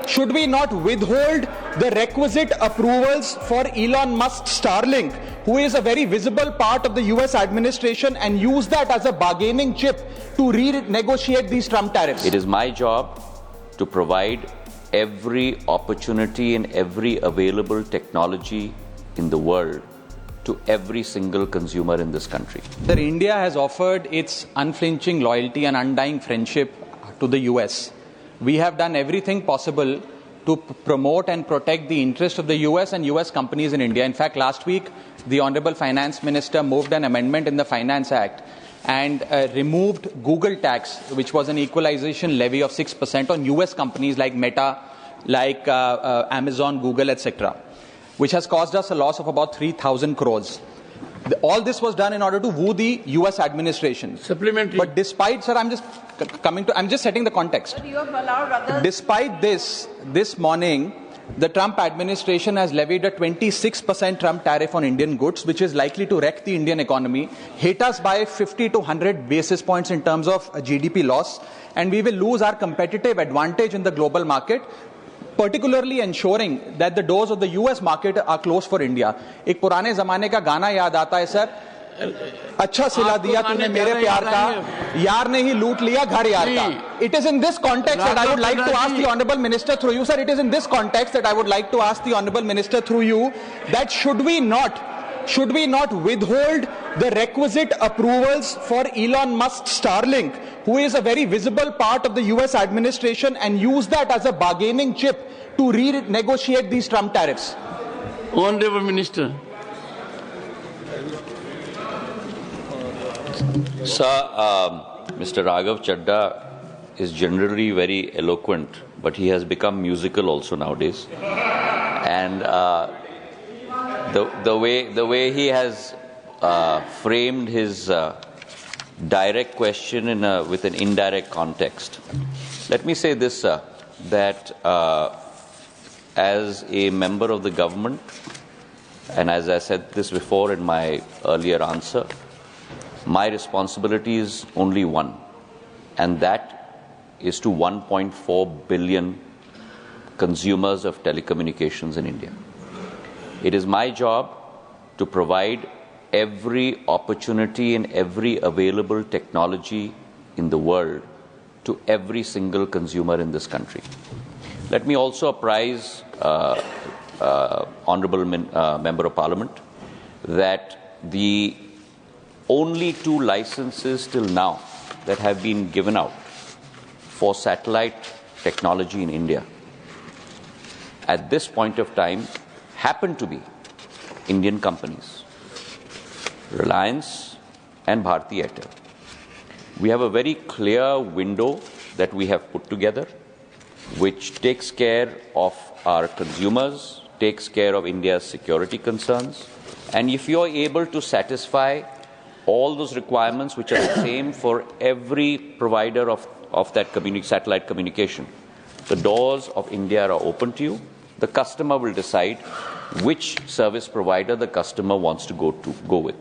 should we not withhold the requisite approvals for Elon Musk Starlink, who is a very visible part of the US administration, and use that as a bargaining chip to renegotiate these Trump tariffs? It is my job to provide every opportunity and every available technology in the world to every single consumer in this country. Sir, India has offered its unflinching loyalty and undying friendship to the US. We have done everything possible to promote and protect the interest of the US and US companies in India. In fact, last week, the Honorable Finance Minister moved an amendment in the Finance Act and removed Google tax, which was an equalization levy of 6% on US companies like Meta, like Amazon, Google, etc., which has caused us a loss of about 3,000 crores. All this was done in order to woo the US administration. Supplementary. But despite, sir, I'm just setting the context. You have allowed others. Despite this morning, the Trump administration has levied a 26% Trump tariff on Indian goods, which is likely to wreck the Indian economy, hit us by 50 to 100 basis points in terms of GDP loss, and we will lose our competitive advantage in the global market, particularly ensuring that the doors of the US market are closed for India. एक पुराने ज़माने का गाना याद आता है sir, अच्छा सिला दिया तूने मेरे प्यार का, यार ने ही लूट लिया घर यार का. It is in this context that I would like to ask the Honourable Minister through you, sir, it is in this context that I would like to ask the Honourable Minister through you that should we not withhold the requisite approvals for Elon Musk Starlink, who is a very visible part of the US administration, and use that as a bargaining chip to renegotiate these Trump tariffs? Honourable Minister. Sir, Mr. Raghav Chadha is generally very eloquent, but he has become musical also nowadays. And the way he has framed his direct question with an indirect context. Let me say this, sir, that as a member of the government, and as I said this before in my earlier answer, my responsibility is only one, and that is to 1.4 billion consumers of telecommunications in India. It is my job to provide every opportunity and every available technology in the world to every single consumer in this country. Let me also apprise Honourable Member of Parliament that the only 2 licenses till now that have been given out for satellite technology in India at this point of time happen to be Indian companies, Reliance and Bharti Airtel. We have a very clear window that we have put together, which takes care of our consumers, takes care of India's security concerns, and if you are able to satisfy all those requirements which are the same for every provider of that satellite communication, the doors of India are open to you. The customer will decide which service provider the customer wants to go with.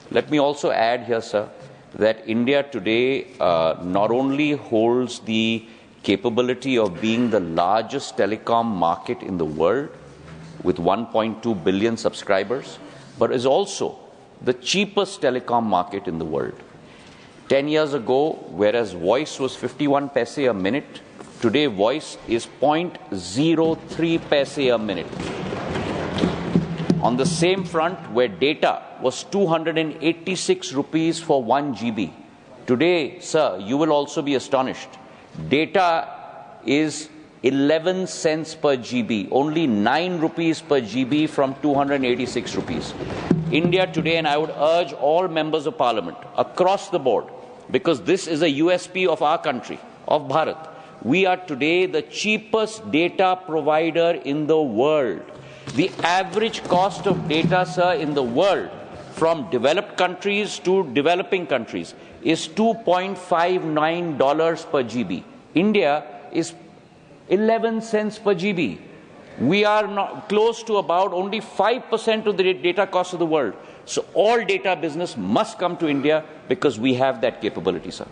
Let me also add here, sir, that India today not only holds the capability of being the largest telecom market in the world with 1.2 billion subscribers, but is also the cheapest telecom market in the world. 10 years ago, whereas voice was 51 paise a minute, today voice is 0.03 paise a minute. On the same front, where data was 286 rupees for 1 GB, today, sir, you will also be astonished. Data is 11 cents per GB, only 9 rupees per GB from 286 rupees. India today, and I would urge all members of Parliament across the board, because this is a USP of our country, of Bharat. We are today the cheapest data provider in the world. The average cost of data, sir, in the world, from developed countries to developing countries, is $2.59 per GB. India is 11 cents per GB. We are not close to about only 5% of the data cost of the world. So all data business must come to India because we have that capability, sir.